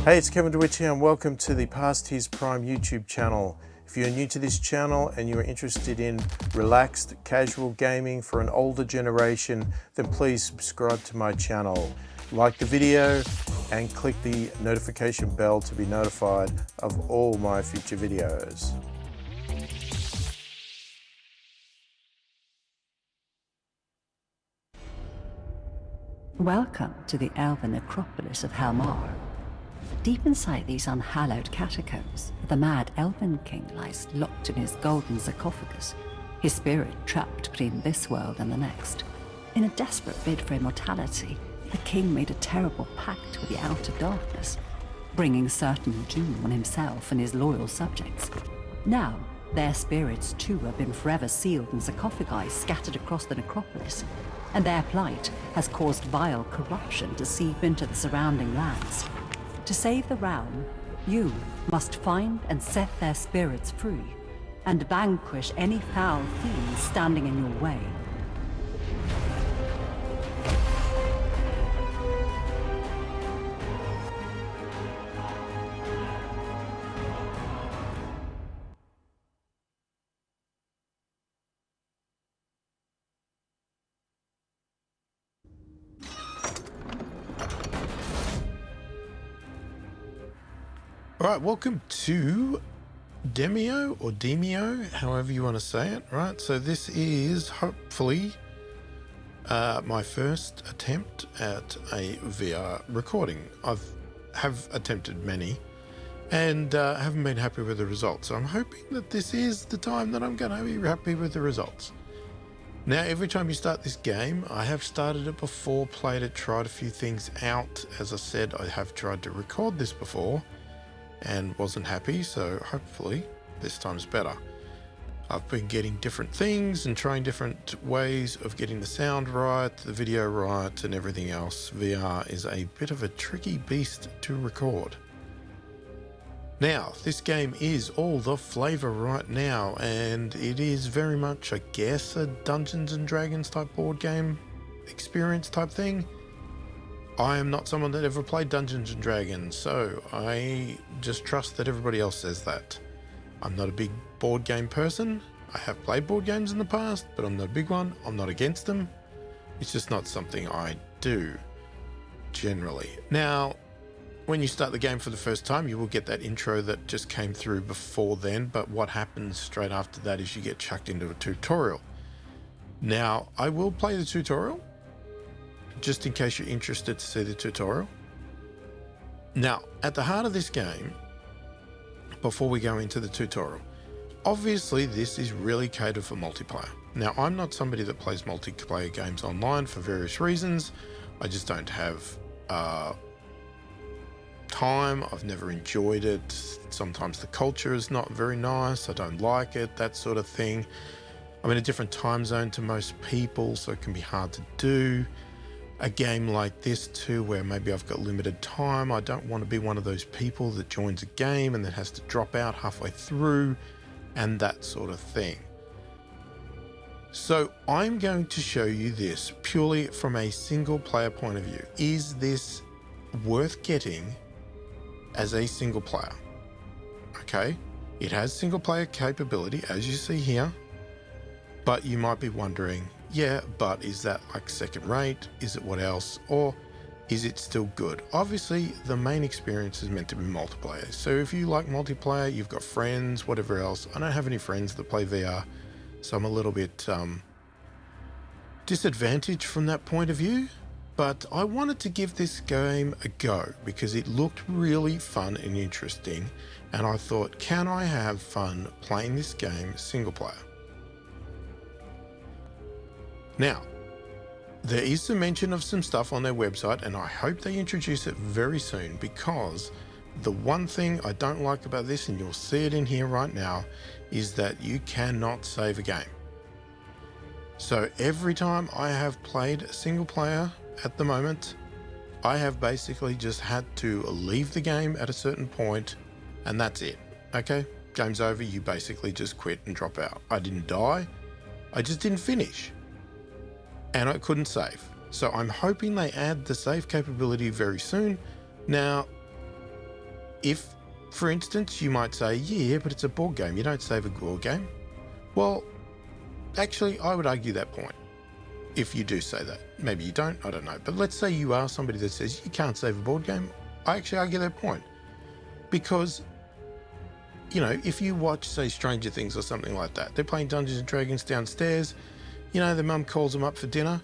Hey, it's Kevin DeWitt here and welcome to the pasthisprime YouTube channel. If you're new to this channel and you're interested in relaxed, casual gaming for an older generation, then please subscribe to my channel. Like the video and click the notification bell to be notified of all my future videos. Welcome to the Elven Acropolis of Helmar. Deep inside these unhallowed catacombs, the mad Elven King lies locked in his golden sarcophagus, his spirit trapped between this world and the next. In a desperate bid for immortality, the king made a terrible pact with the outer darkness, bringing certain doom on himself and his loyal subjects. Now, their spirits too have been forever sealed in sarcophagi scattered across the necropolis, and their plight has caused vile corruption to seep into the surrounding lands. To save the realm, you must find and set their spirits free, and vanquish any foul fiends standing in your way. Alright, welcome to Demeo, or Demeo, however you want to say it, right? So this is hopefully my first attempt at a VR recording. Have attempted many and haven't been happy with the results. So I'm hoping that this is the time that I'm going to be happy with the results. Now, every time you start this game, I have started it before, played it, tried a few things out. As I said, I have tried to record this before and wasn't happy, so hopefully this time's better. I've been getting different things and trying different ways of getting the sound right, the video right, and everything else. VR is a bit of a tricky beast to record. Now, this game is all the flavor right now, and it is very much, I guess, a Dungeons and Dragons type board game experience type thing. I am not someone that ever played Dungeons and Dragons, so I just trust that everybody else says that. I'm not a big board game person. I have played board games in the past, but I'm not a big one. I'm not against them. It's just not something I do, generally. Now, when you start the game for the first time, you will get that intro that just came through before then, but what happens straight after that is you get chucked into a tutorial. Now, I will play the tutorial, just in case you're interested to see the tutorial. Now, at the heart of this game, before we go into the tutorial, obviously this is really catered for multiplayer. Now, I'm not somebody that plays multiplayer games online for various reasons. I just don't have time. I've never enjoyed it. Sometimes the culture is not very nice. I don't like it, that sort of thing. I'm in a different time zone to most people, so it can be hard to do. A game like this too, where maybe I've got limited time. I don't want to be one of those people that joins a game and then has to drop out halfway through and that sort of thing. So I'm going to show you this purely from a single player point of view. Is this worth getting as a single player? Okay, it has single player capability, as you see here, but you might be wondering, yeah, but is that like second rate? Is it what else? Or is it still good? Obviously, the main experience is meant to be multiplayer. So if you like multiplayer, you've got friends, whatever else. I don't have any friends that play VR, so I'm a little bit disadvantaged from that point of view. But I wanted to give this game a go because it looked really fun and interesting. And I thought, can I have fun playing this game single player? Now, there is some mention of some stuff on their website, and I hope they introduce it very soon, because the one thing I don't like about this, and you'll see it in here right now, is that you cannot save a game. So every time I have played a single player at the moment, I have basically just had to leave the game at a certain point, and that's it. Okay, game's over, you basically just quit and drop out. I didn't die, I just didn't finish. And I couldn't save. So I'm hoping they add the save capability very soon. Now, if, for instance, you might say, yeah, but it's a board game, you don't save a board game. Well, actually, I would argue that point. If you do say that. Maybe you don't, I don't know. But let's say you are somebody that says you can't save a board game. I actually argue that point. Because, you know, if you watch, say, Stranger Things or something like that, they're playing Dungeons and Dragons downstairs, you know, their mum calls them up for dinner.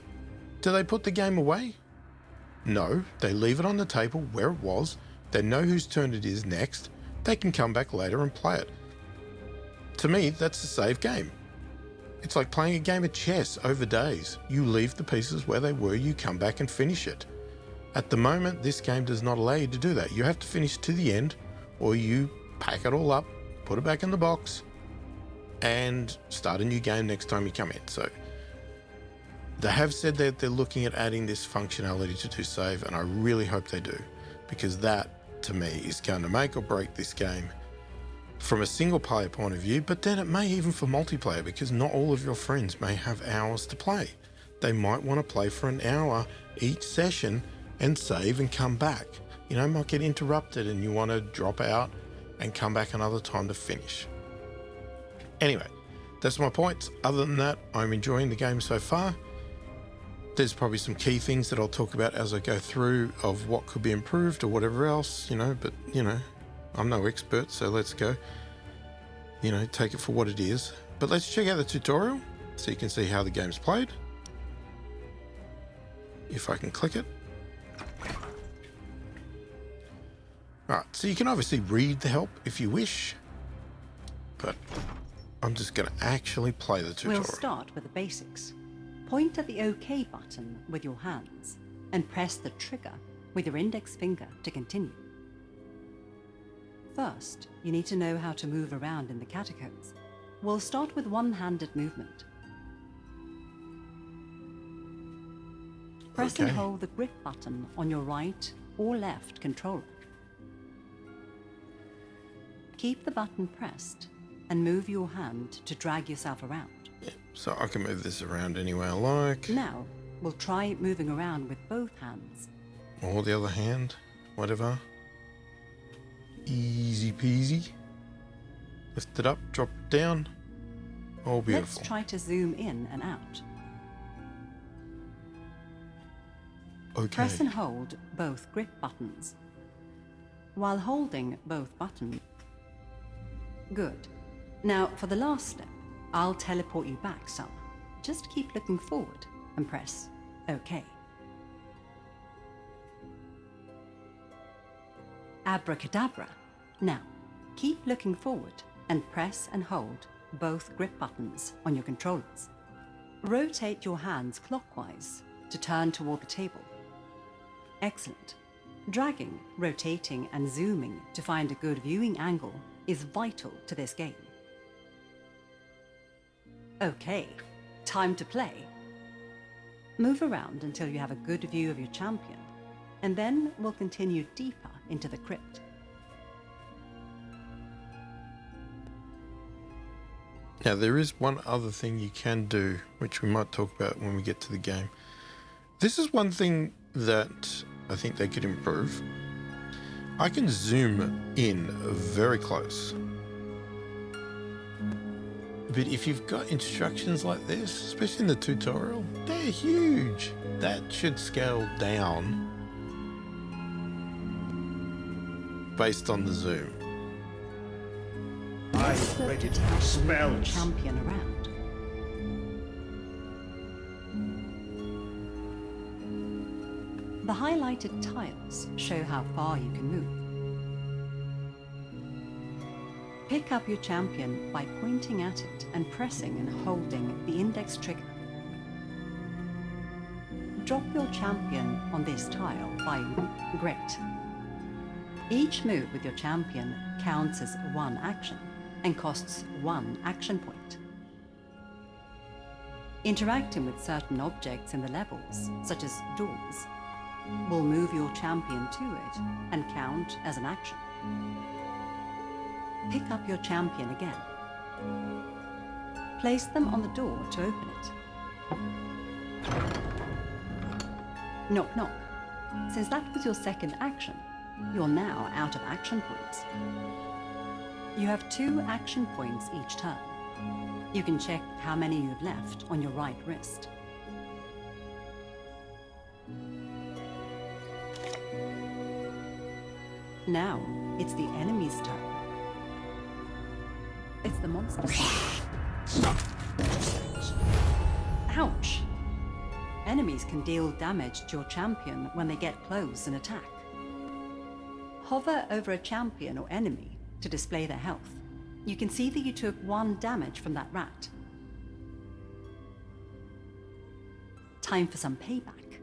Do they put the game away? No, they leave it on the table where it was. They know whose turn it is next. They can come back later and play it. To me, that's a save game. It's like playing a game of chess over days. You leave the pieces where they were, you come back and finish it. At the moment, this game does not allow you to do that. You have to finish to the end, or you pack it all up, put it back in the box, and start a new game next time you come in. So they have said that they're looking at adding this functionality to do save, and I really hope they do, because that, to me, is going to make or break this game from a single player point of view, but then it may even for multiplayer, because not all of your friends may have hours to play. They might want to play for an hour each session and save and come back. You know, might get interrupted and you want to drop out and come back another time to finish. Anyway, that's my points. Other than that, I'm enjoying the game so far. There's probably some key things that I'll talk about as I go through of what could be improved or whatever else, you know, but, you know, I'm no expert, so let's go, you know, take it for what it is. But let's check out the tutorial so you can see how the game's played. If I can click it. Alright, so you can obviously read the help if you wish, but I'm just going to actually play the tutorial. We'll start with the basics. Point at the OK button with your hands and press the trigger with your index finger to continue. First, you need to know how to move around in the catacombs. We'll start with one-handed movement. Press and hold the grip button on your right or left controller. Keep the button pressed and move your hand to drag yourself around. Yeah, so I can move this around any way I like. Now, we'll try moving around with both hands. Or the other hand, whatever. Easy peasy. Lift it up, drop it down. Oh, beautiful. Let's try to zoom in and out. Okay. Press and hold both grip buttons. While holding both buttons. Good. Now, for the last step, I'll teleport you back some. Just keep looking forward and press OK. Abracadabra. Now, keep looking forward and press and hold both grip buttons on your controllers. Rotate your hands clockwise to turn toward the table. Excellent. Dragging, rotating, and zooming to find a good viewing angle is vital to this game. Okay, time to play. Move around until you have a good view of your champion, and then we'll continue deeper into the crypt. Now, there is one other thing you can do, which we might talk about when we get to the game. This is one thing that I think they could improve. I can zoom in very close. But if you've got instructions like this, especially in the tutorial, they're huge. That should scale down based on the zoom. I'm ready to do spells. Champion around. The highlighted tiles show how far you can move. Pick up your champion by pointing at it and pressing and holding the index trigger. Drop your champion on this tile by great. Each move with your champion counts as one action and costs one action point. Interacting with certain objects in the levels, such as doors, will move your champion to it and count as an action. Pick up your champion again. Place them on the door to open it. Knock knock. Since that was your second action, You're now out of action points. You have 2 action points each turn. You can check how many you've left on your right wrist. Now, it's the enemy's turn. It's the monster's turn. Ouch! Enemies can deal damage to your champion when they get close and attack. Hover over a champion or enemy to display their health. You can see that you took 1 damage from that rat. Time for some payback.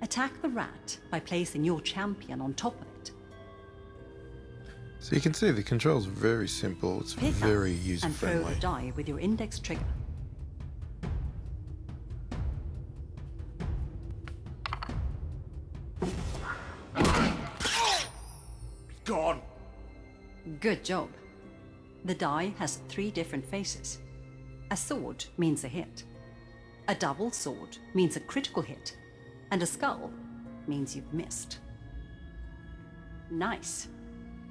Attack the rat by placing your champion on top of it. So you can see the controls are very simple. It's Pick very up user and throw friendly. the die with your index trigger. Gone. Good job. The die has 3 different faces. A sword means a hit. A double sword means a critical hit. And a skull means you've missed. Nice.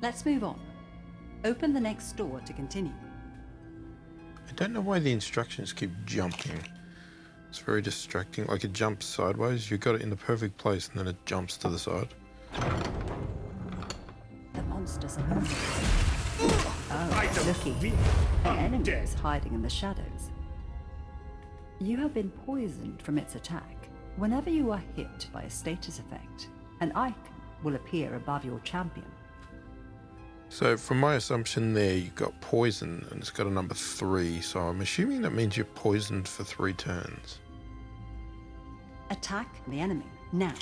Let's move on. Open the next door to continue. I don't know why the instructions keep jumping. It's very distracting. Like it jumps sideways. You got it in the perfect place and then it jumps to the side. The monsters are moving. Oh, looky. An enemy is hiding in the shadows. You have been poisoned from its attack. Whenever you are hit by a status effect, an icon will appear above your champion. So from my assumption there, you got poison and it's got a number 3. So I'm assuming that means you're poisoned for 3 turns. Attack the enemy now.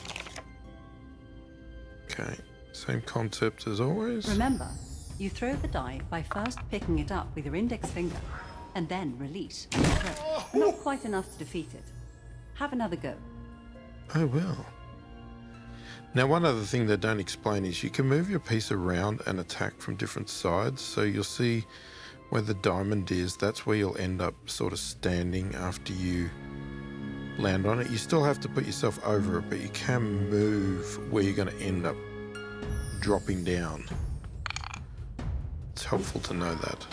Okay, same concept as always. Remember, you throw the die by first picking it up with your index finger and then release and throw. Not quite enough to defeat it. Have another go. Oh well. Now one other thing they don't explain is you can move your piece around and attack from different sides. So you'll see where the diamond is, that's where you'll end up sort of standing after you land on it. You still have to put yourself over it, but you can move where you're going to end up dropping down. It's helpful to know that.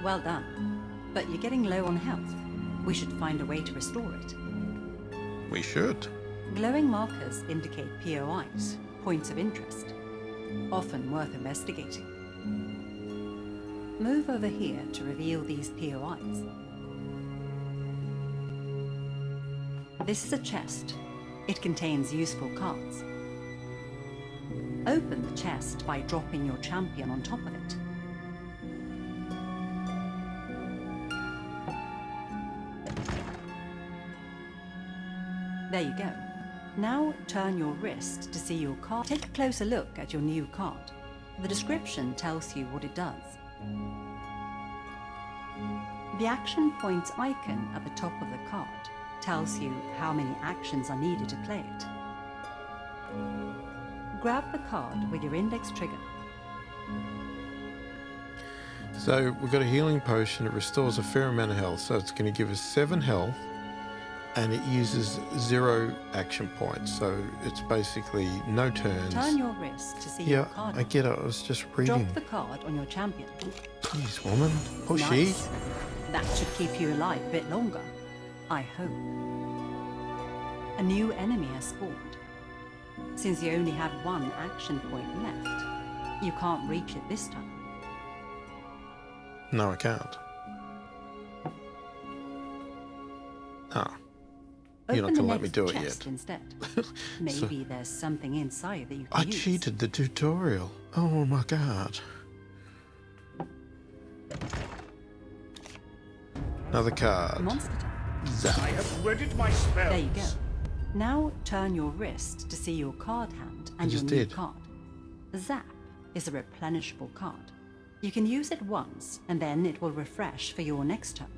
Well done. But you're getting low on health. We should find a way to restore it. We should. Glowing markers indicate POIs, points of interest. Often worth investigating. Move over here to reveal these POIs. This is a chest. It contains useful cards. Open the chest by dropping your champion on top of it. There you go. Now turn your wrist to see your card. Take a closer look at your new card. The description tells you what it does. The action points icon at the top of the card tells you how many actions are needed to play it. Grab the card with your index trigger. So we've got a healing potion. It restores a fair amount of health. So it's going to give us 7 health. And it uses 0 action points, so it's basically no turns. Turn your wrist to see your Yeah, card. I get it. I was just reading. Drop the card on your champion. Jeez, woman. Pushy. Nice. That should keep you alive a bit longer. I hope. A new enemy has spawned. Since you only have 1 action point left, you can't reach it this time. No, I can't. Ah. You're not Open going the to let me next do it chest yet. instead. Maybe there's something inside that you can I use. cheated the tutorial. Oh my god. Another card. Monster time. I have readied my spells. There you go. Now turn your wrist to see your card hand and your just new did. card. Zap is a replenishable card. You can use it once and then it will refresh for your next turn.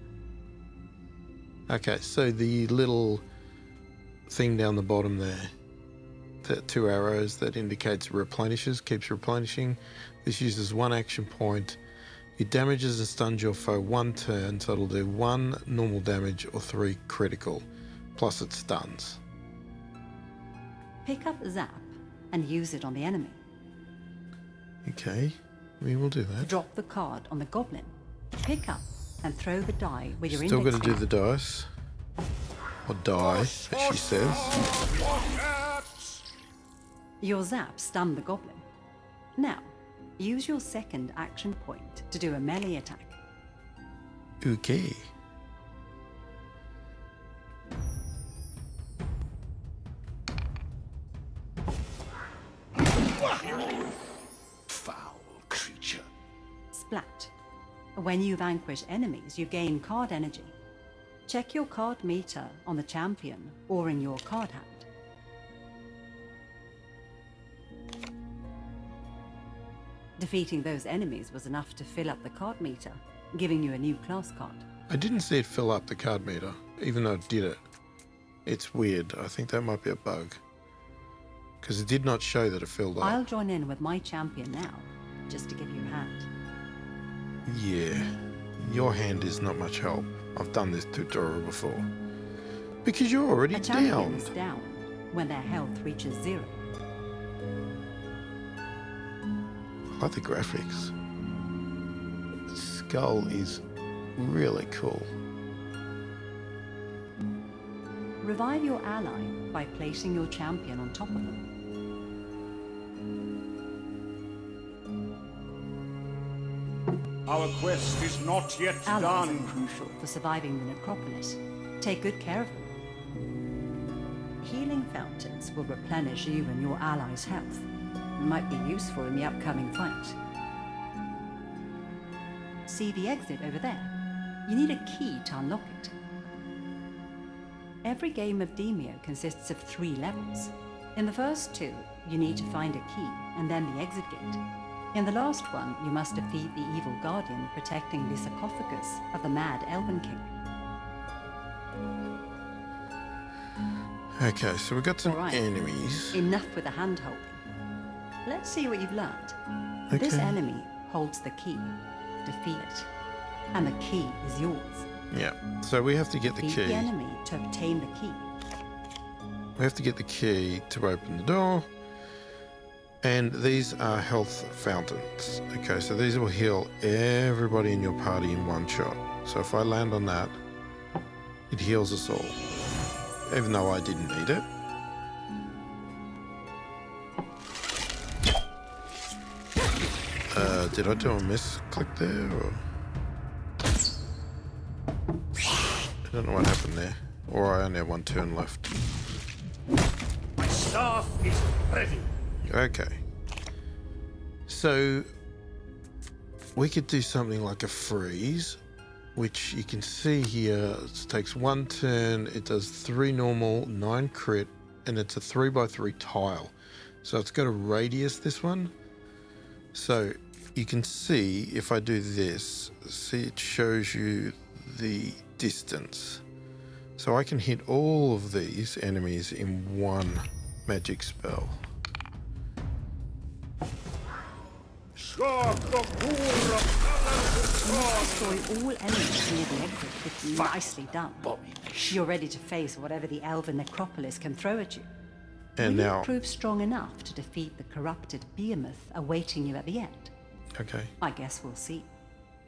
Okay, so the little thing down the bottom there, the 2 arrows that indicates replenishes, keeps replenishing. This uses 1 action point. It damages and stuns your foe 1 turn, so it'll do 1 normal damage or 3 critical, plus it stuns. Pick up Zap and use it on the enemy. Okay, we will do that. Drop the card on the goblin. Pick up and throw the die with your Still index got to do finger. the dice. Or die, as she says. Your Zap stunned the goblin. Now, use your second action point to do a melee attack. Okay. Foul creature. Splat. When you vanquish enemies, you gain card energy. Check your card meter on the champion or in your card hand. Defeating those enemies was enough to fill up the card meter, giving you a new class card. I didn't see it fill up the card meter, even though it did it. It's weird. I think that might be a bug. Because it did not show that it filled up. I'll join in with my champion now, just to give you a hand. Yeah, your hand is not much help. I've done this tutorial before. Because you're already A champion down. is down when their health reaches 0. I like the graphics. The skull is really cool. Revive your ally by placing your champion on top of them. Our quest is not yet Allies done. are crucial for surviving the necropolis. Take good care of them. Healing fountains will replenish you and your allies' health. It might be useful in the upcoming fight. See the exit over there? You need a key to unlock it. Every game of Demeo consists of 3 levels. In the first 2, you need to find a key and then the exit gate. In the last one, you must defeat the evil guardian protecting the sarcophagus of the mad Elven King. Okay, so we've got some All right. enemies. Enough with the hand-holding. Let's see what you've learned. This Okay. enemy holds the key. Defeat it. And the key is yours. Yeah, so we have to get the Defeat key. the enemy to obtain the key. We have to get the key to open the door. And these are health fountains. Okay, so these will heal everybody in your party in one shot. So if I land on that, it heals us all. Even though I didn't need it. Did I do a misclick there? Or? I don't know what happened there. Or I only have one turn left. My staff is ready. Okay. So we could do something like a freeze, which you can see here. It takes 1 turn. It does 3 normal, 9 crit, and it's a 3x3 tile. So it's got a radius, this one. So you can see if I do this, see it shows you the distance. So I can hit all of these enemies in one magic spell. Destroy all enemies near the exit. It's nicely done. You're ready to face whatever the Elven necropolis can throw at you. And Will now, you prove strong enough to defeat the corrupted behemoth awaiting you at the end? okay. I guess we'll see.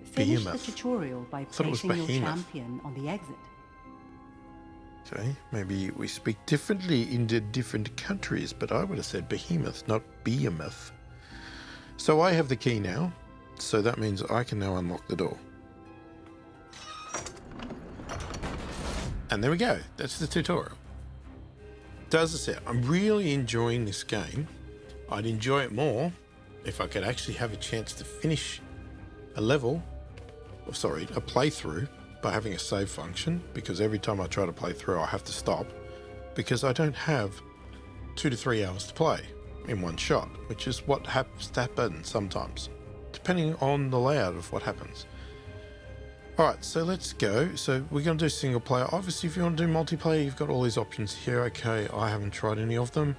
Finish Behemoth. the tutorial by thought it was placing your behemoth. champion on the exit. Okay, maybe we speak differently in the different countries, but I would have said behemoth, not behemoth. So I have the key now, so that means I can now unlock the door. And there we go, that's the tutorial. So as I said, I'm really enjoying this game. I'd enjoy it more if I could actually have a chance to finish a level, or sorry, a playthrough by having a save function, because every time I try to play through I have to stop because I don't have 2 to 3 hours to play in one shot, which is what happens sometimes, depending on the layout of what happens. Alright, so let's go. So we're going to do single player. Obviously, if you want to do multiplayer, you've got all these options here. Okay, I haven't tried any of them.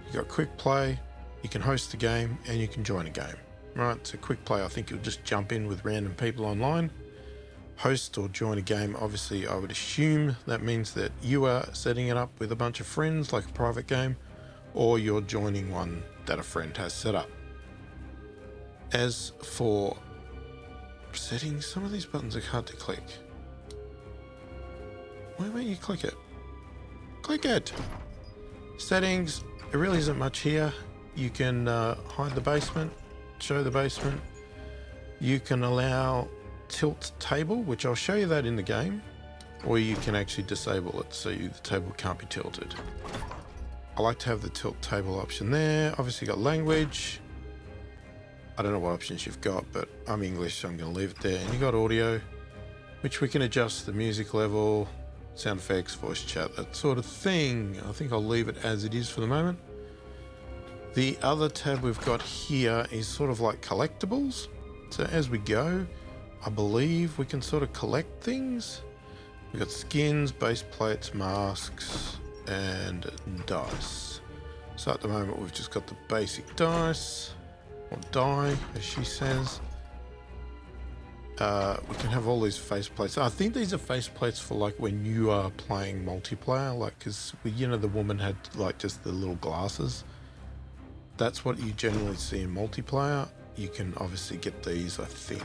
You've got quick play, you can host the game, and you can join a game. Right, so quick play, I think you'll just jump in with random people online. Host or join a game, obviously I would assume that means that you are setting it up with a bunch of friends, like a private game, or you're joining one that a friend has set up. As for settings, some of these buttons are hard to click. Why won't you click it? Click it! Settings, there really isn't much here. You can hide the basement, show the basement. You can allow tilt table, which I'll show you that in the game, or you can actually disable it so the table can't be tilted. I like to have the tilt table option there. Obviously got language. I don't know what options you've got, but I'm English, so I'm going to leave it there. And you got audio, which we can adjust the music level, sound effects, voice chat, that sort of thing. I think I'll leave it as it is for the moment. The other tab we've got here is sort of like collectibles. So as we go, I believe we can sort of collect things. We've got skins, base plates, masks, and dice. So at the moment we've just got the basic dice, or die as she says. We can have all these faceplates. I think these are faceplates for like when you are playing multiplayer, like because you know the woman had like just the little glasses. That's what you generally see in multiplayer. You can obviously get these, I think.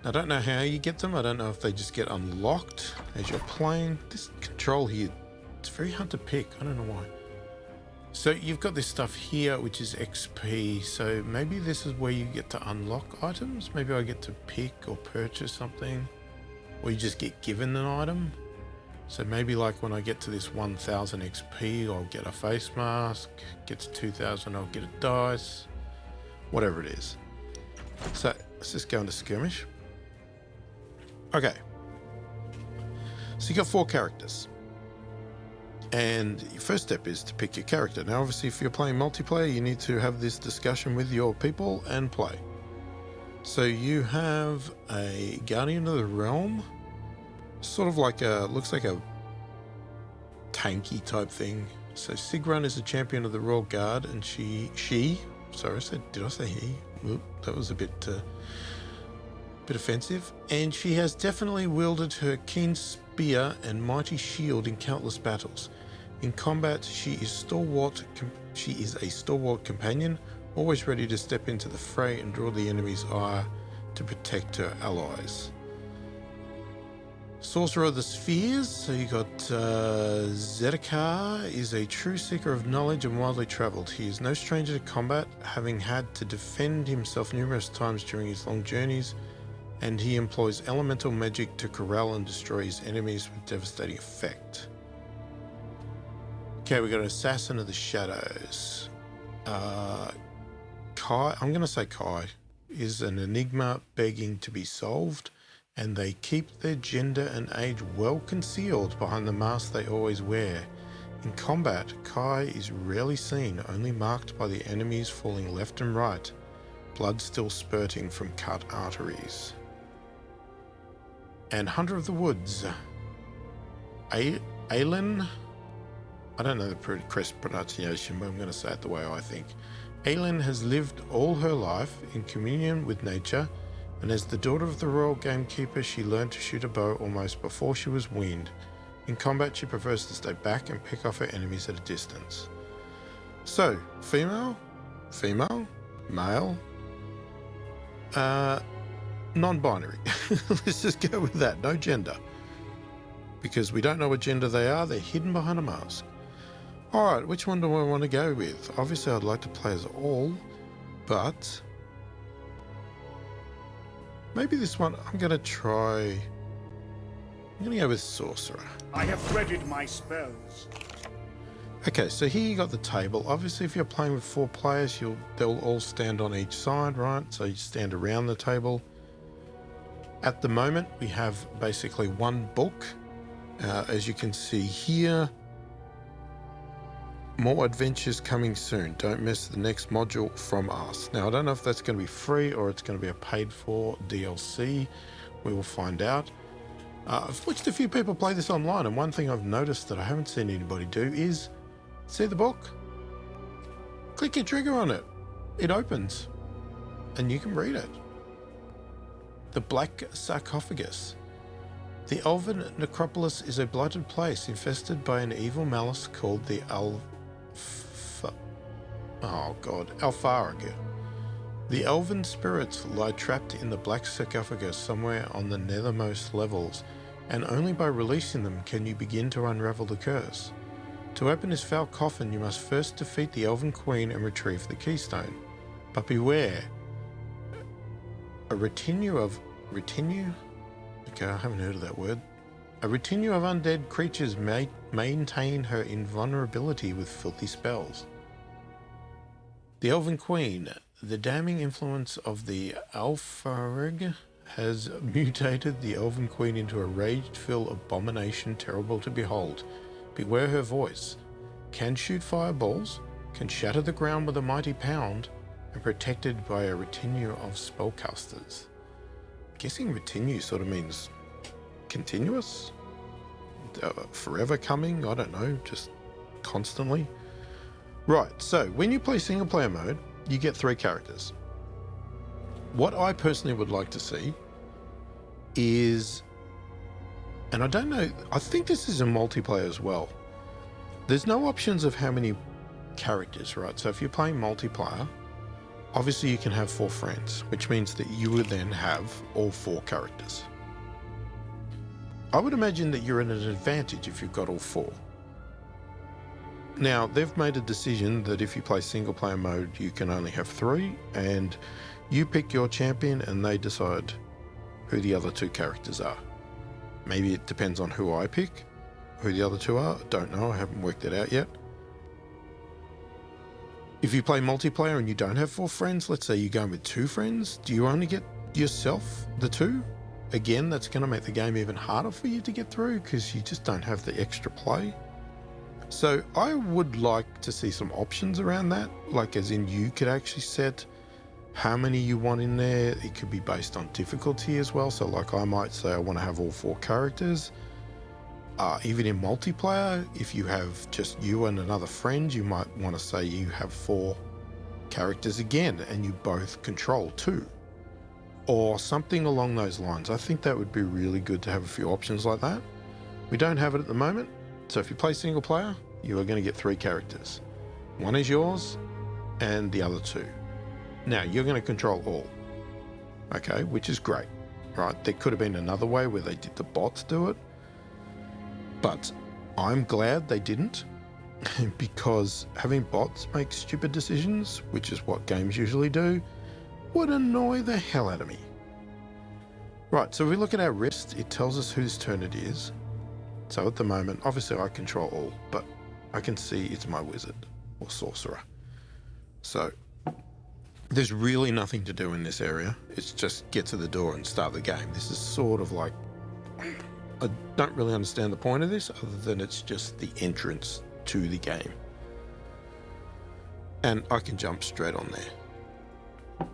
I don't know how you get them. I don't know if they just get unlocked as you're playing. This control here, it's very hard to pick. I don't know why. So you've got this stuff here, which is XP. So maybe this is where you get to unlock items. Maybe I get to pick or purchase something, or you just get given an item. So maybe like when I get to this 1000 XP, I'll get a face mask. Gets 2000, I'll get a dice. Whatever it is. So let's just go into Skirmish. Okay. So you got 4 characters. And your first step is to pick your character. Now, obviously, if you're playing multiplayer, you need to have this discussion with your people and play. So you have a Guardian of the Realm, sort of like looks like a tanky type thing. So Sigrun is a champion of the Royal Guard, and did I say he? Oop, that was a bit offensive. And she has definitely wielded her keen spear and mighty shield in countless battles. In combat, she is a stalwart companion, always ready to step into the fray and draw the enemy's ire to protect her allies. Sorcerer of the Spheres, so you got Zedekar is a true seeker of knowledge and widely travelled. He is no stranger to combat, having had to defend himself numerous times during his long journeys, and he employs elemental magic to corral and destroy his enemies with devastating effect. Okay, we got an Assassin of the Shadows. Kai, I'm going to say Kai, is an enigma begging to be solved, and they keep their gender and age well concealed behind the mask they always wear. In combat, Kai is rarely seen, only marked by the enemies falling left and right, blood still spurting from cut arteries. And Hunter of the Woods, Aelin, I don't know the correct pronunciation, but I'm going to say it the way I think. Aelin has lived all her life in communion with nature, and as the daughter of the royal gamekeeper, she learned to shoot a bow almost before she was weaned. In combat, she prefers to stay back and pick off her enemies at a distance. So, female, male, non-binary. Let's just go with that, no gender. Because we don't know what gender they are, they're hidden behind a mask. Alright, which one do I want to go with? Obviously, I'd like to play as all, but maybe this one, I'm going to go with Sorcerer. I have readied my spells. Okay, so here you got the table. Obviously, if you're playing with 4 players, they'll all stand on each side, right? So you stand around the table. At the moment, we have basically one book. As you can see here, more adventures coming soon. Don't miss the next module from us. Now, I don't know if that's going to be free or it's going to be a paid for DLC. We will find out. I've watched a few people play this online, and one thing I've noticed that I haven't seen anybody do is, see the book? Click your trigger on it. It opens, and you can read it. The Black Sarcophagus. The Elven necropolis is a blighted place infested by an evil malice called the Oh god, Alfaraga. The elven spirits lie trapped in the Black Sarcophagus somewhere on the nethermost levels, and only by releasing them can you begin to unravel the curse. To open this foul coffin, you must first defeat the Elven Queen and retrieve the keystone. But beware, a retinue? Okay, I haven't heard of that word. A retinue of undead creatures may maintain her invulnerability with filthy spells. The Elven Queen. The damning influence of the Alfarig has mutated the Elven Queen into a rage-filled abomination terrible to behold. Beware her voice. Can shoot fireballs, can shatter the ground with a mighty pound, and protected by a retinue of spellcasters. Guessing retinue sort of means continuous? Forever coming? I don't know, just constantly. Right, so when you play single player mode, you get 3 characters. What I personally would like to see is, and I don't know, I think this is in multiplayer as well. There's no options of how many characters, right? So if you're playing multiplayer, obviously you can have 4 friends, which means that you would then have all 4 characters. I would imagine that you're at an advantage if you've got all 4. Now, they've made a decision that if you play single player mode, you can only have 3, and you pick your champion and they decide who the other 2 characters are. Maybe it depends on who I pick, who the other 2 are. Don't know, I haven't worked it out yet. If you play multiplayer and you don't have 4 friends, let's say you're going with 2 friends, do you only get yourself the 2? Again, that's going to make the game even harder for you to get through because you just don't have the extra play. So I would like to see some options around that, like as in you could actually set how many you want in there. It could be based on difficulty as well. So like I might say I want to have all 4 characters. Even in multiplayer, if you have just you and another friend, you might want to say you have 4 characters again and you both control 2. Or something along those lines. I think that would be really good to have a few options like that. We don't have it at the moment. So if you play single player, you are going to get 3 characters. 1 is yours and the other 2. Now you're going to control all. Okay, which is great, right? There could have been another way where they did the bots do it, but I'm glad they didn't because having bots make stupid decisions, which is what games usually do, would annoy the hell out of me. Right, so if we look at our wrist, it tells us whose turn it is. So at the moment, obviously I control all, but I can see it's my wizard or sorcerer. So there's really nothing to do in this area. It's just get to the door and start the game. This is sort of like, I don't really understand the point of this other than it's just the entrance to the game. And I can jump straight on there.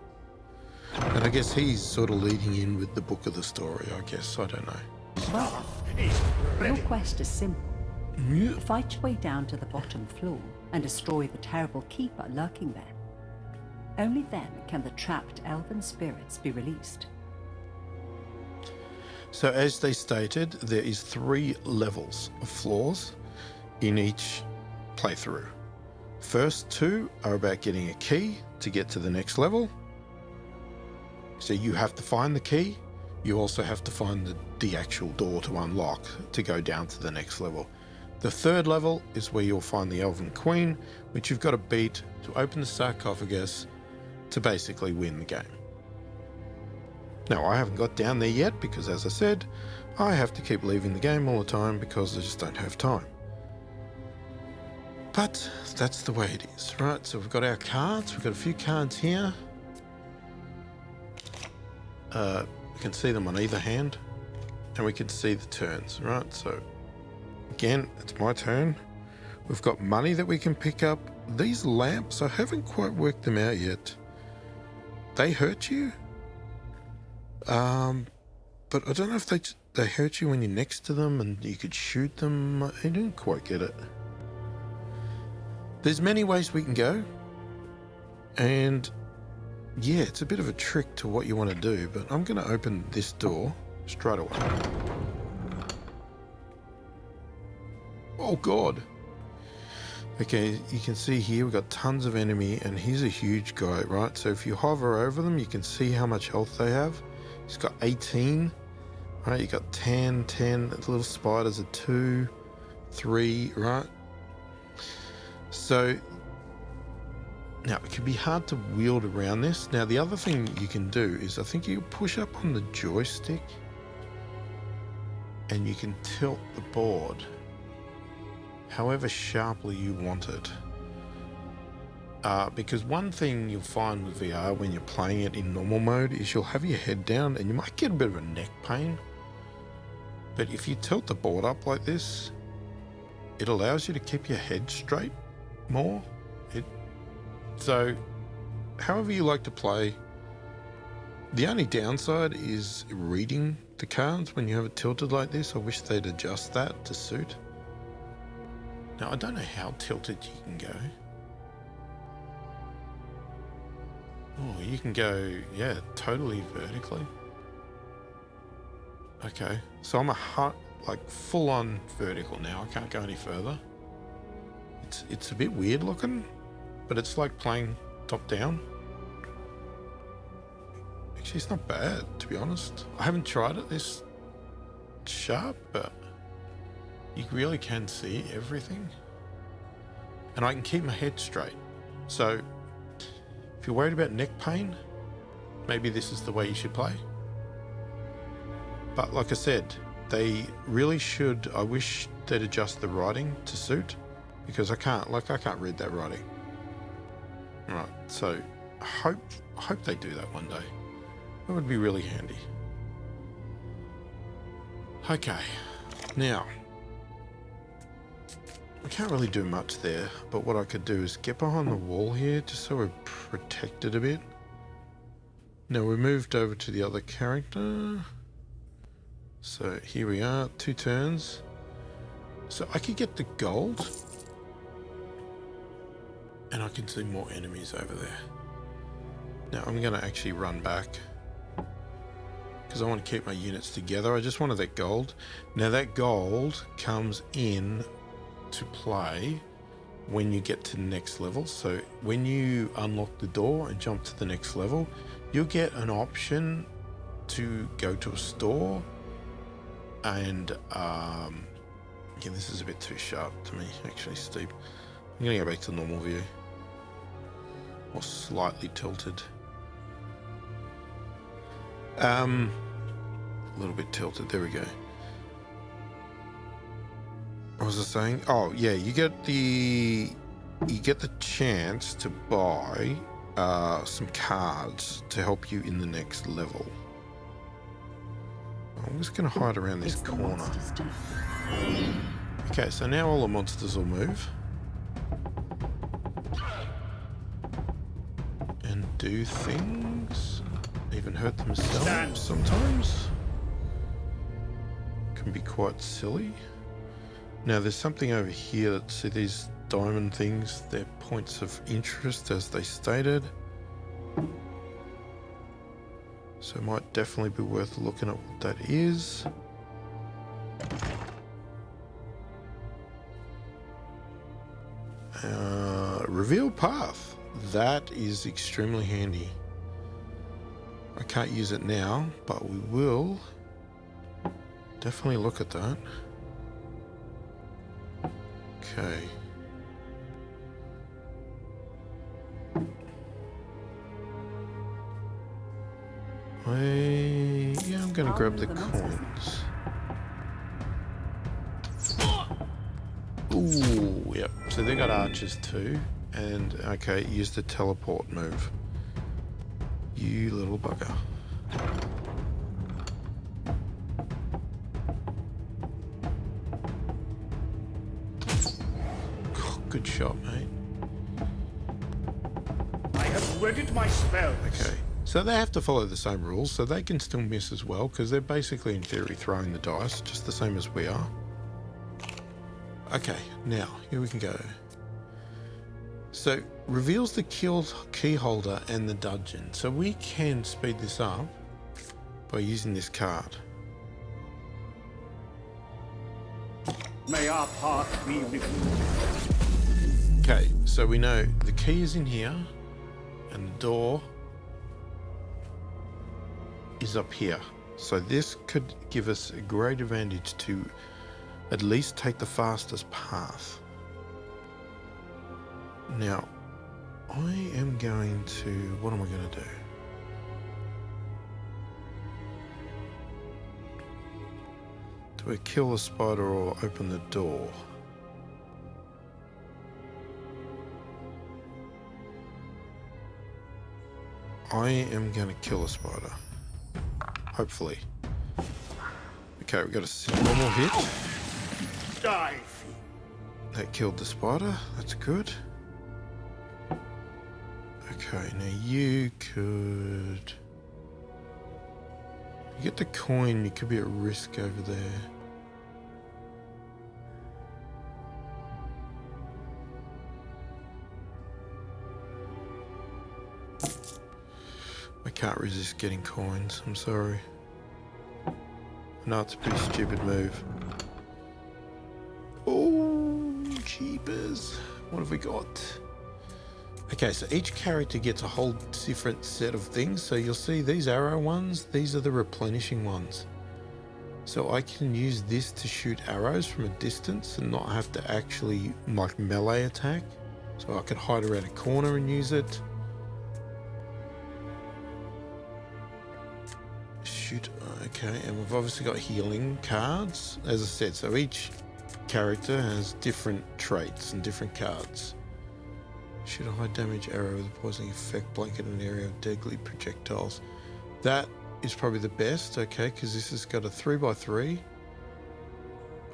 And I guess he's sort of leading in with the book of the story, I guess. I don't know. Well, your quest is simple. Fight your way down to the bottom floor and destroy the terrible keeper lurking there. Only then can the trapped elven spirits be released. So as they stated, there is 3 levels of floors in each playthrough. First 2 are about getting a key to get to the next level. So you have to find the key. You also have to find the actual door to unlock to go down to the next level. The 3rd level is where you'll find the Elven Queen, which you've got to beat to open the sarcophagus to basically win the game. Now, I haven't got down there yet because, as I said, I have to keep leaving the game all the time because I just don't have time. But that's the way it is, right? So we've got our cards. We've got a few cards here. We can see them on either hand, and we can see the turns, right? So again, it's my turn. We've got money that we can pick up. These lamps, I haven't quite worked them out yet. They hurt you? But I don't know if they hurt you when you're next to them and you could shoot them. I didn't quite get it. There's many ways we can go, and yeah, it's a bit of a trick to what you want to do, but I'm going to open this door straight away. Oh God. Okay, you can see here we've got tons of enemy, and he's a huge guy, right? So if you hover over them, you can see how much health they have. He's got 18, right? You got 10, 10. The little spiders are 2, 3, right? So now it can be hard to wield around this. Now the other thing you can do is I think you push up on the joystick and you can tilt the board however sharply you want it. Because one thing you'll find with VR when you're playing it in normal mode is you'll have your head down and you might get a bit of a neck pain. But if you tilt the board up like this, it allows you to keep your head straight more. So however you like to play. The only downside is reading the cards when you have it tilted like this. I wish they'd adjust that to suit. Now, I don't know how tilted you can go. Oh, you can go, yeah, totally vertically. Okay, so I'm like full-on vertical now. I can't go any further. It's a bit weird looking, but it's like playing top-down. Actually, it's not bad, to be honest. I haven't tried it this sharp, but you really can see everything. And I can keep my head straight. So if you're worried about neck pain, maybe this is the way you should play. But like I said, they really should, I wish they'd adjust the writing to suit, because I can't read that writing. Right, so I hope they do that one day. That would be really handy. Okay, now I can't really do much there, but what I could do is get behind the wall here just so we're protected a bit. Now we moved over to the other character. So here we are, 2 turns. So I could get the gold and I can see more enemies over there. Now I'm going to actually run back because I want to keep my units together. I just wanted that gold. Now that gold comes in to play when you get to the next level. So when you unlock the door and jump to the next level, you'll get an option to go to a store and yeah, this is a bit too sharp to me, actually steep. I'm gonna go back to normal view, or slightly tilted. A little bit tilted, there we go. What was I saying? Oh yeah, you get the chance to buy some cards to help you in the next level. I'm just going to hide around this corner. Okay, so now all the monsters will move and do things, even hurt themselves sometimes. Can be quite silly. Now there's something over here that, see these diamond things, they're points of interest as they stated. So it might definitely be worth looking at what that is. Reveal path. That is extremely handy. I can't use it now, but we will definitely look at that. Okay. Yeah, I'm gonna grab the coins. Ooh, yep. So they got archers too. And okay, use the teleport move. You little bugger. Oh, good shot, mate. I have readied my spells. Okay. So they have to follow the same rules, so they can still miss as well, because they're basically, in theory, throwing the dice, just the same as we are. Okay, now, here we can go. So, reveals the key holder and the dungeon. So we can speed this up by using this card. May our path be with you. Okay, so we know the key is in here and the door is up here. So this could give us a great advantage to at least take the fastest path. Now, I am going to, what am I going to do? Do we kill the spider or open the door? I am going to kill a spider. Hopefully. Okay, we got a normal hit. Dive. That killed the spider. That's good. Okay, now you could... You get the coin, you could be at risk over there. I can't resist getting coins, I'm sorry. No, it's a pretty stupid move. Oh, jeepers. What have we got? Okay, so each character gets a whole different set of things. So you'll see these arrow ones, these are the replenishing ones. So I can use this to shoot arrows from a distance and not have to actually like melee attack. So I could hide around a corner and use it. Shoot, okay, and we've obviously got healing cards. As I said, so each character has different traits and different cards. Shoot a high damage arrow with a poisoning effect, blanket an area of deadly projectiles. That is probably the best, okay, because this has got a 3x3,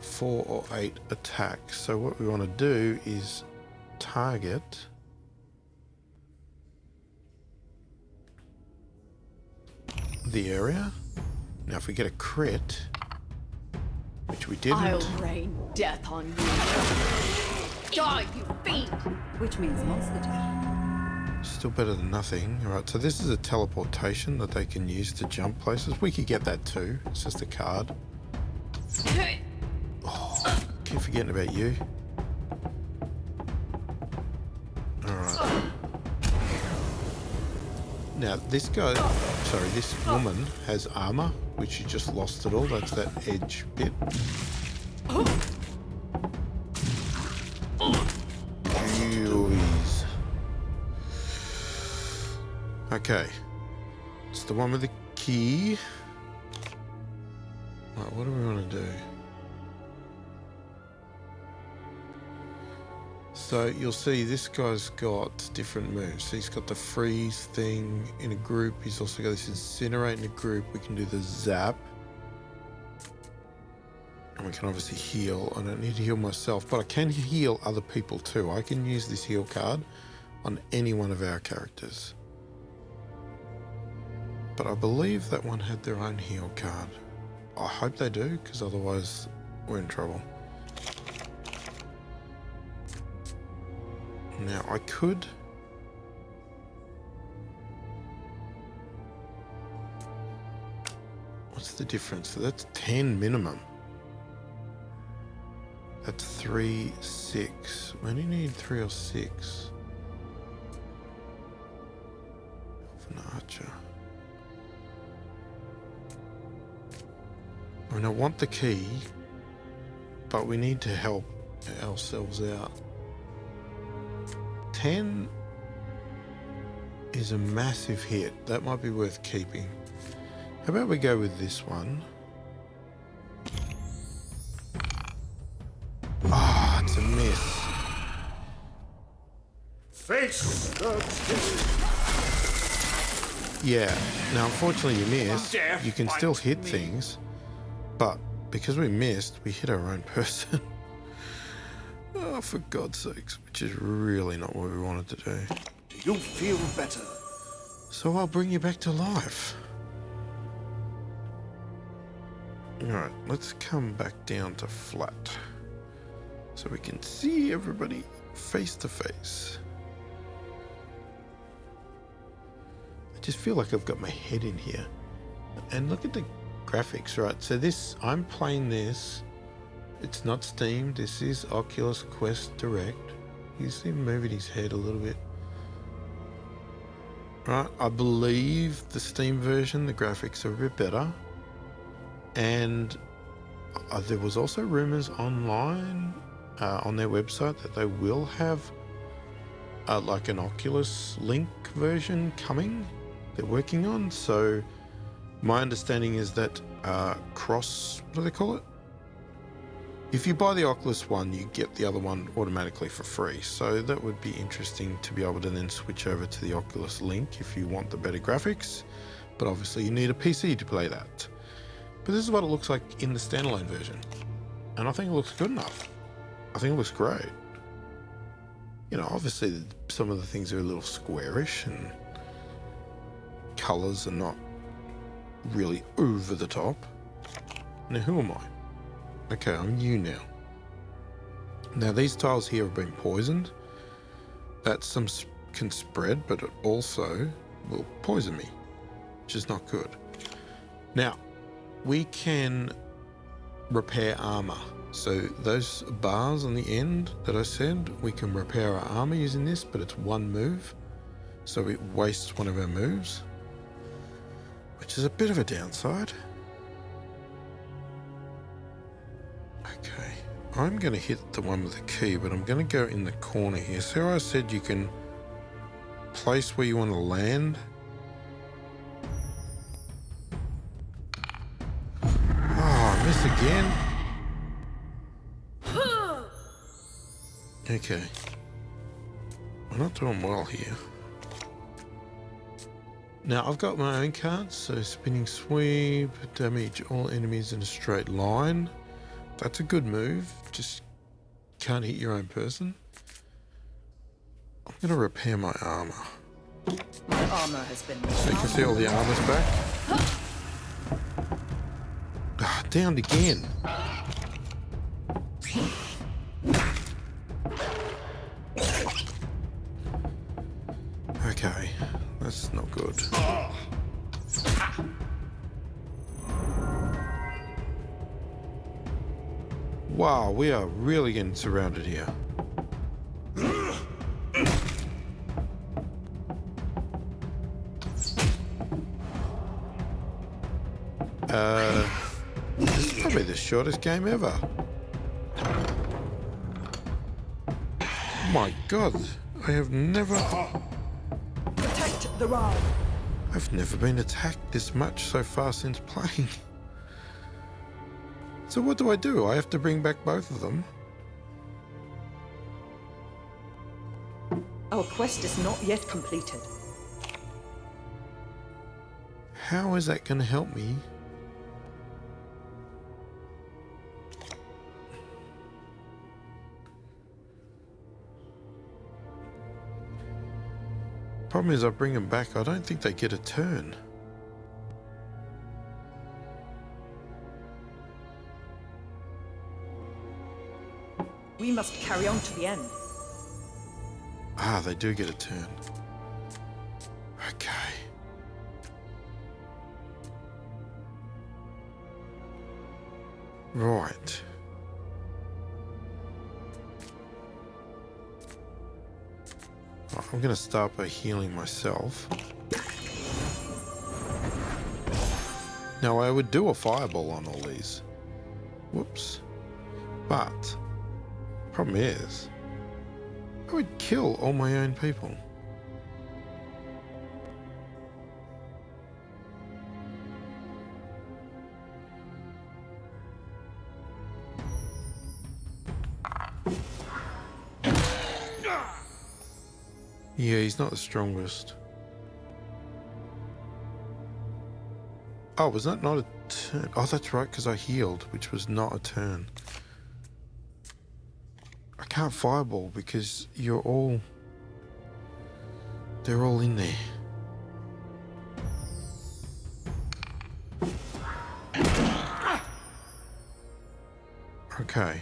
4 or 8 attack. So what we want to do is target the area. Now if we get a crit, which we didn't. I'll rain death on you. Die, you fiend! Which means monster death. Still better than nothing. All right, so this is a teleportation that they can use to jump places. We could get that too. It's just a card. Oh, keep forgetting about you. All right. Now this guy, sorry, this woman has armor, which she just lost it all. That's that edge bit. Jeez. Okay, it's the one with the key. Right, what do we want to do? So you'll see this guy's got different moves. So he's got the freeze thing in a group. He's also got this incinerate in a group. We can do the zap. And we can obviously heal. I don't need to heal myself, but I can heal other people too. I can use this heal card on any one of our characters. But I believe that one had their own heal card. I hope they do, because otherwise we're in trouble. Now I could what's the difference? So that's 10 minimum. That's 3, 6. We only need 3 or 6. Elven archer. I mean, I want the key, but we need to help ourselves out. 10 is a massive hit. That might be worth keeping. How about we go with this one? Ah, it's a miss. Face the Yeah. Now, unfortunately, you missed. You can still hit things, but because we missed, we hit our own person. Oh, for God's sakes, which is really not what we wanted to do. Do you feel better? So I'll bring you back to life. Alright, let's come back down to flat. So we can see everybody face to face. I just feel like I've got my head in here. And look at the graphics, right? So this, I'm playing this. It's not Steam, this is Oculus Quest Direct. You see him moving his head a little bit. Right, I believe the Steam version, the graphics are a bit better. And there was also rumors online on their website that they will have like an Oculus Link version coming. They're working on. So my understanding is that what do they call it? If you buy the Oculus one, you get the other one automatically for free. So that would be interesting to be able to then switch over to the Oculus Link if you want the better graphics. But obviously you need a PC to play that. But this is what it looks like in the standalone version. And I think it looks good enough. I think it looks great. You know, obviously some of the things are a little squarish and colors are not really over the top. Now, who am I? Okay, I'm you now. Now, these tiles here have been poisoned. That some can spread, but it also will poison me, which is not good. Now, we can repair armor. So those bars on the end that I said, we can repair our armor using this, but it's one move. So it wastes one of our moves, which is a bit of a downside. Okay, I'm going to hit the one with the key, but I'm going to go in the corner here. So I said you can place where you want to land. Oh, I miss again. Okay, we're not doing well here. Now I've got my own cards, so spinning sweep, damage all enemies in a straight line. That's a good move, just can't hit your own person. I'm going to repair my armor. My armor has been So you can see all the armor's back. Ah, downed again. Okay, that's not good. Wow, we are really getting surrounded here. This is probably the shortest game ever. My God, I have never... protect the rod. I've never been attacked this much so far since playing. So what do? I have to bring back both of them? Our quest is not yet completed. How is that going to help me? Problem is, I bring them back, I don't think they get a turn. We must carry on to the end. Ah, they do get a turn. Okay. Right. I'm going to start by healing myself. Now, I would do a fireball on all these. Whoops. But, problem is, I would kill all my own people. Yeah, he's not the strongest. Oh, was that not a turn? Oh, that's right, because I healed, which was not a turn. I can't fireball because they're all in there. Okay.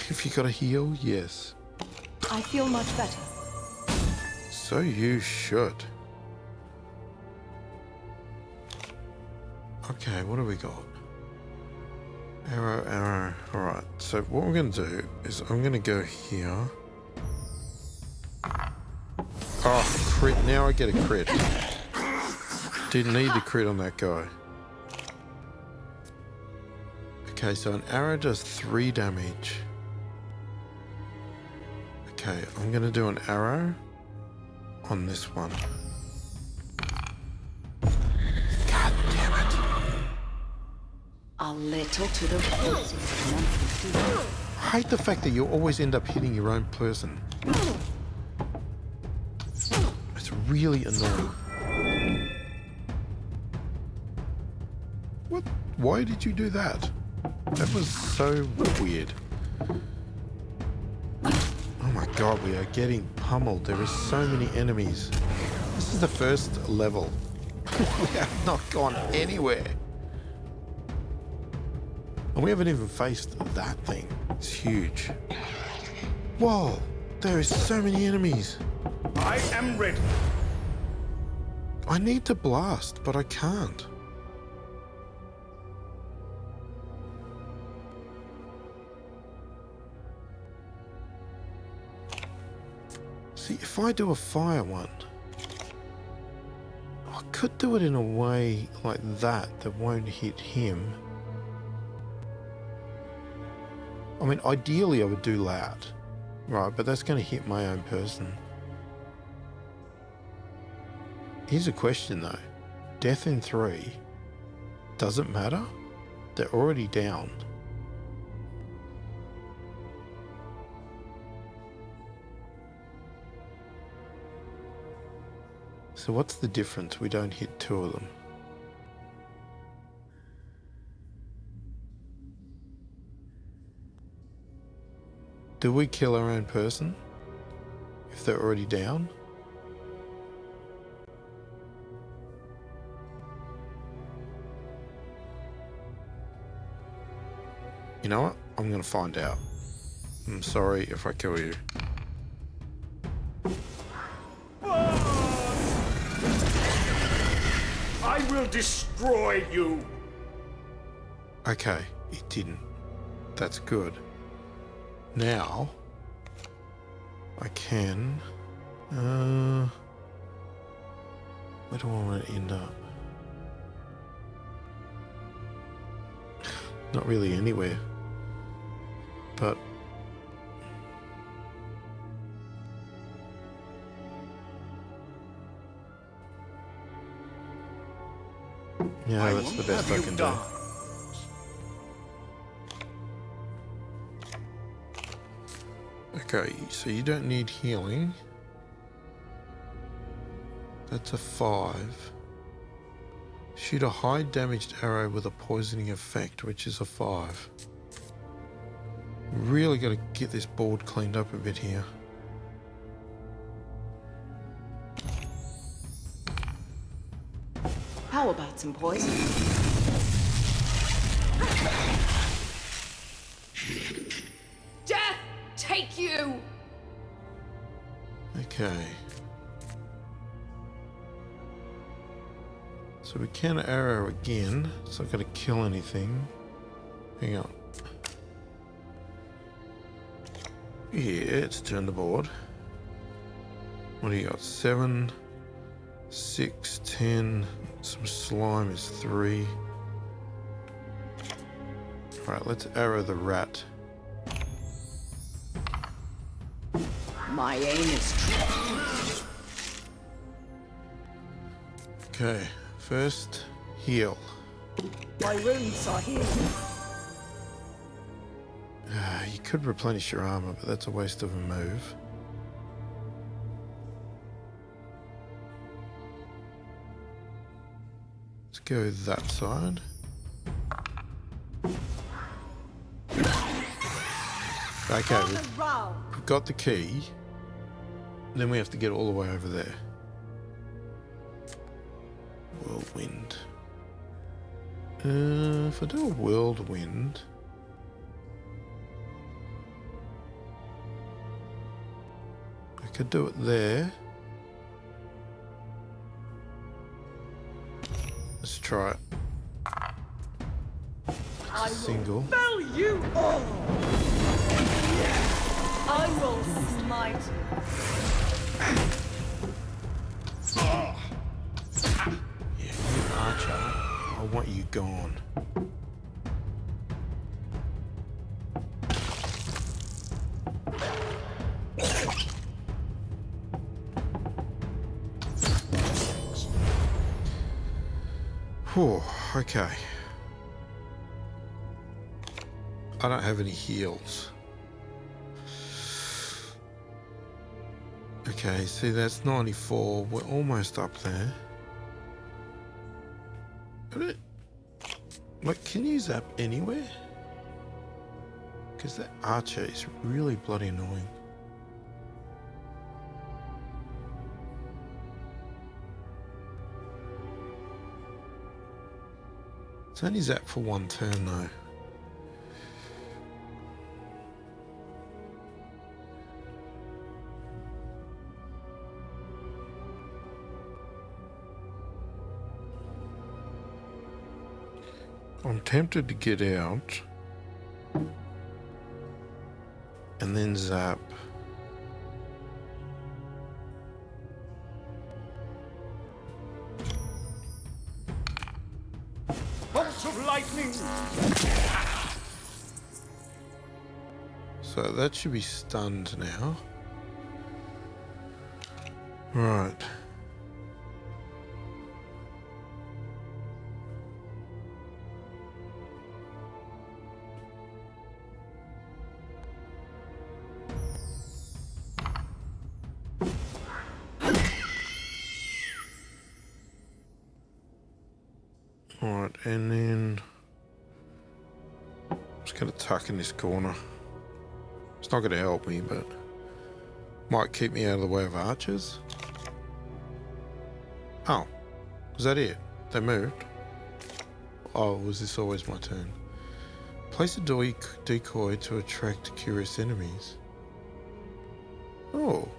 If you got to heal, yes. I feel much better. So you should. Okay, what do we got? Arrow, arrow. Alright, so what we're going to do is I'm going to go here. Oh, crit. Now I get a crit. Didn't need the crit on that guy. Okay, so an arrow does 3 damage. Okay, I'm going to do an arrow on this one. God damn it. A little to the right. I hate the fact that you always end up hitting your own person. It's really annoying. What? Why did you do that? That was so weird. Oh my god, we are getting pummeled. There are so many enemies. This is the first level. We have not gone anywhere. And we haven't even faced that thing. It's huge. Whoa, there is so many enemies. I am ready. I need to blast, but I can't. See, if I do a fire one, I could do it in a way like that won't hit him. I mean, ideally I would do loud, right? But that's going to hit my own person. Here's a question though. Death in 3, does it matter? They're already down. So what's the difference? We don't hit 2 of them. Do we kill our own person if they're already down? You know what? I'm going to find out. I'm sorry if I kill you. I will destroy you. Okay, it didn't. That's good. Now, I can... where do I want to end up? Not really anywhere. But... yeah, that's the best I can do. Okay, so you don't need healing. That's a 5. Shoot a high damaged arrow with a poisoning effect, which is a 5. Really got to get this board cleaned up a bit here. How about some poison? Death, take you! Okay. So we can arrow again. It's not going to kill anything. Hang on. Yeah, it's turn the board. What do you got? 7, 6, 10. Some slime is 3. Alright, let's arrow the rat. My aim is true. Okay, first heal. My wounds are healed. You could replenish your armor, but that's a waste of a move. Let's go that side. Okay, we've got the key. Then we have to get all the way over there. Whirlwind. If I do a whirlwind... I could do it there. Let's try it. a single. Fell you all! I will smite you. Yeah, you archer. I want you gone. Whew, okay. I don't have any heals. Okay, see, that's 94. We're almost up there. Like, can you zap anywhere? Because that archer is really bloody annoying. It's only zap for one turn though. I'm tempted to get out and then zap. Bolts of lightning! So that should be stunned now. Right. Alright, and then I'm just going to tuck in this corner. It's not going to help me, but might keep me out of the way of archers. Oh, was that it? They moved? Oh, was this always my turn? Place a decoy to attract curious enemies. Oh,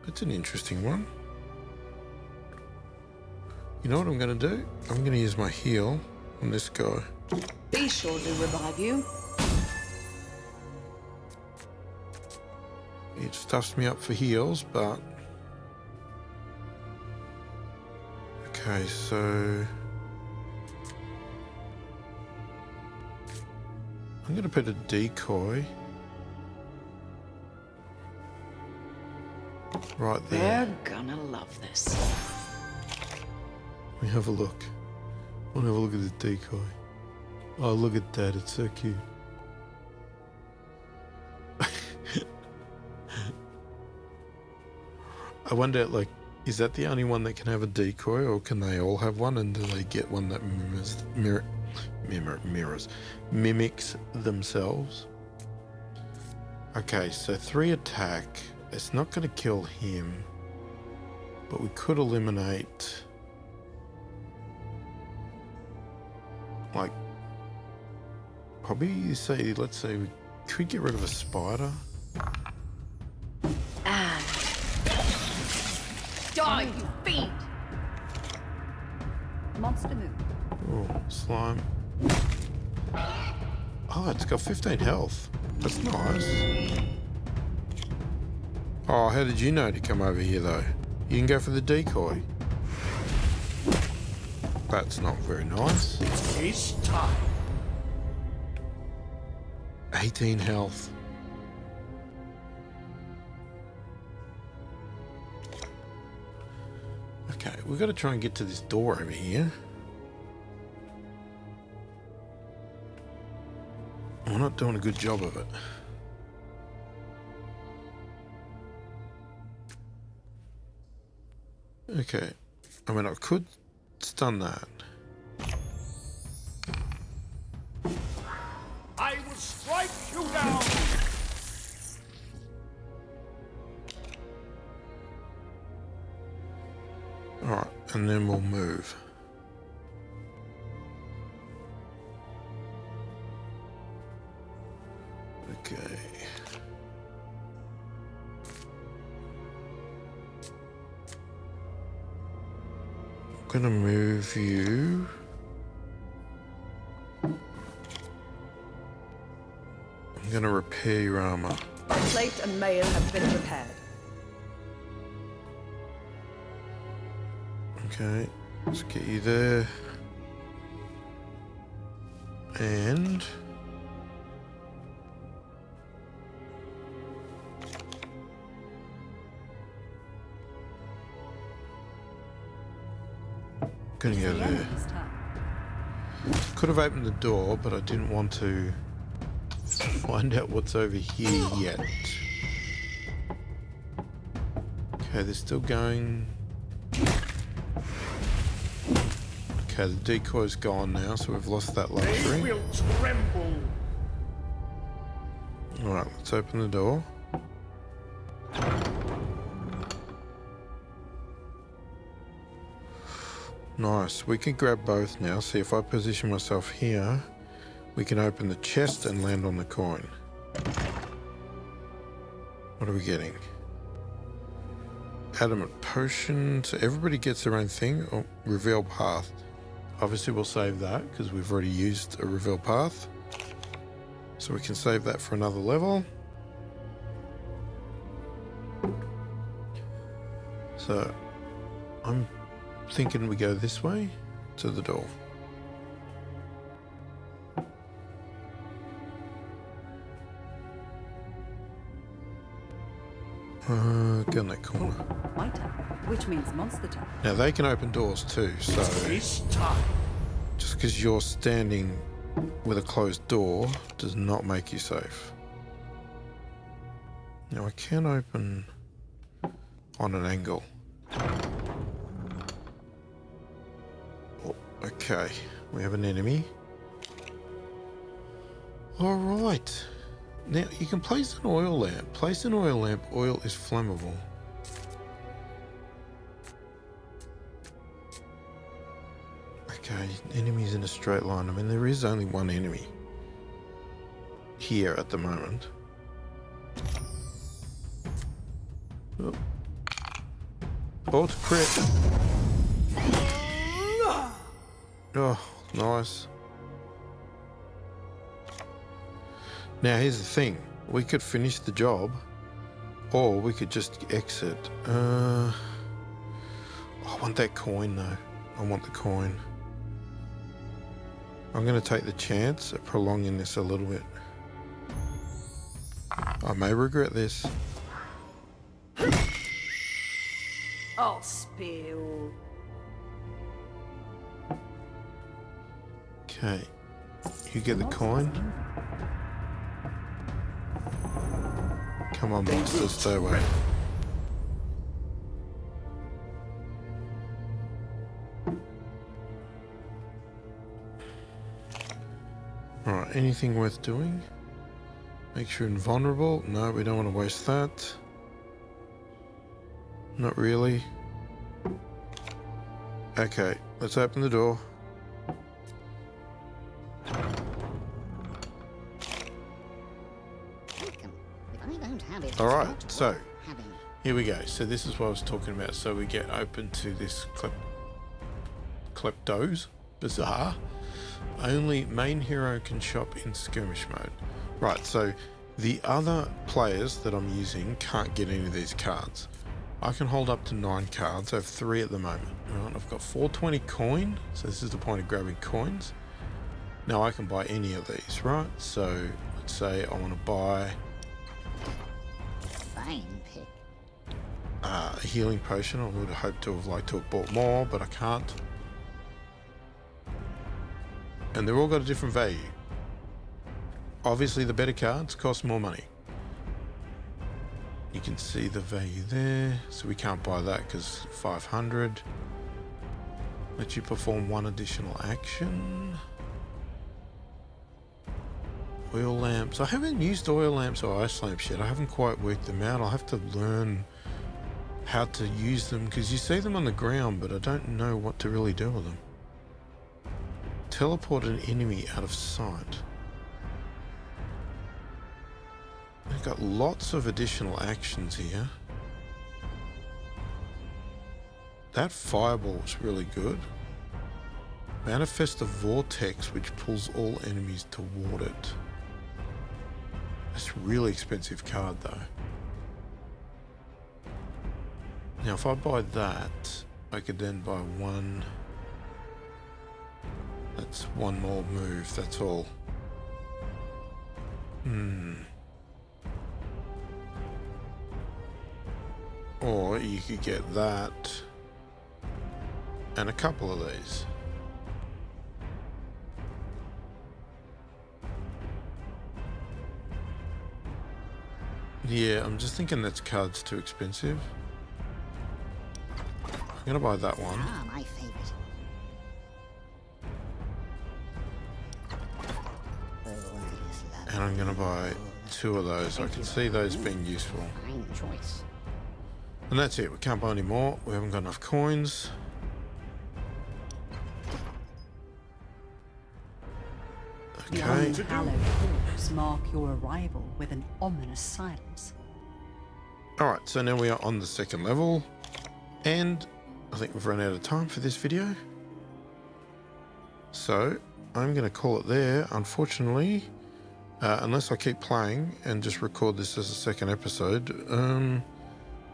that's an interesting one. You know what I'm going to do? I'm going to use my heal on this guy. Be sure to revive you. It stuffs me up for heals, but... Okay, so... I'm going to put a decoy right there. They're gonna love this. Let me have a look. I want to have a look at the decoy. Oh, look at that. It's so cute. I wonder, like, is that the only one that can have a decoy, or can they all have one? And do they get one that mimics themselves? Okay, so 3 attack. It's not going to kill him, but we could eliminate, like, probably say, let's say we could get rid of a spider. And die, you fiend! Monster move. Oh, slime. Oh, it's got 15 health. That's nice. Oh, how did you know to come over here, though? You can go for the decoy. That's not very nice. It's time. 18 health. Okay, we've got to try and get to this door over here. We're not doing a good job of it. Okay, I mean, I could stun that. I will strike you down! Alright, and then we'll move. Okay. I'm gonna move you. I'm going to repair your armor. Plate and mail have been repaired. Okay, let's get you there. And gonna go there. Could have opened the door, but I didn't want to find out what's over here yet. Okay, they're still going. Okay, the decoy's gone now, so we've lost that luxury. They will tremble. Alright, let's open the door. Nice, we can grab both now. See, if I position myself here, we can open the chest and land on the coin. What are we getting? Adamant potion. So everybody gets their own thing. Oh, reveal path. Obviously we'll save that because we've already used a reveal path. So we can save that for another level. So I'm thinking we go this way to the door. Go in that corner. My turn, which means monster turn. Now they can open doors too, so This time. just because you're standing with a closed door does not make you safe. Now I can open on an angle. Oh, okay, we have an enemy. All right. Now you can place an oil lamp. Place an oil lamp. Oil is flammable. Okay, enemies in a straight line. I mean, there is only one enemy here at the moment. Oh, oh, it's a crit. Oh, nice. Now here's the thing. We could finish the job, or we could just exit. I want that coin though. I want the coin. I'm going to take the chance of prolonging this a little bit. I may regret this. I'll spill. Okay. You get the coin. Come on, monster, stay away. Alright, anything worth doing? Make sure invulnerable. No, we don't want to waste that. Not really. Okay, let's open the door. Alright, so here we go. So this is what I was talking about. So we get open to this kleptos. Bizarre. Only main hero can shop in skirmish mode. Right, so the other players that I'm using can't get any of these cards. I can hold up to 9 cards. I have 3 at the moment. Right, I've got 420 coin. So this is the point of grabbing coins. Now I can buy any of these, right? So let's say I want to buy a healing potion. I would have hoped to have liked to have bought more, but I can't. And they're all got a different value. Obviously the better cards cost more money. You can see the value there. So we can't buy that because 500. Let you perform 1 additional action. Oil lamps. I haven't used oil lamps or ice lamps yet. I haven't quite worked them out. I'll have to learn how to use them because you see them on the ground, but I don't know what to really do with them. Teleport an enemy out of sight. I've got lots of additional actions here. That fireball is really good. Manifest a vortex which pulls all enemies toward it. It's a really expensive card though. Now if I buy that, I could then buy one. That's one more move, that's all. Or you could get that and a couple of these. Yeah, I'm just thinking that card's too expensive. I'm gonna buy that one. Ah, my favorite. Oh, I just love And I'm gonna buy two of those. I can see those being useful. fine choice. And that's it, we can't buy any more. We haven't got enough coins. The Okay. unhallowed halls mark your arrival with an ominous silence. Alright, so now we are on the second level. And I think we've run out of time for this video. So I'm going to call it there. Unfortunately, unless I keep playing and just record this as a second episode,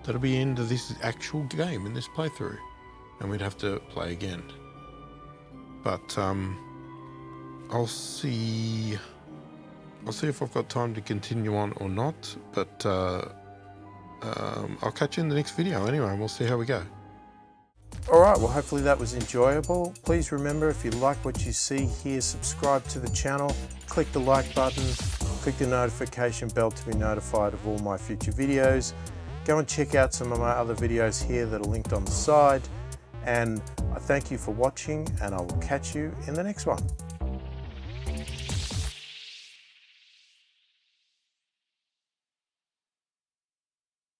that'll be the end of this actual game in this playthrough. And we'd have to play again. But I'll see if I've got time to continue on or not. But I'll catch you in the next video anyway, and we'll see how we go. Alright, well hopefully that was enjoyable. Please remember, if you like what you see here, subscribe to the channel, click the like button, click the notification bell to be notified of all my future videos. Go and check out some of my other videos here that are linked on the side. And I thank you for watching, and I will catch you in the next one.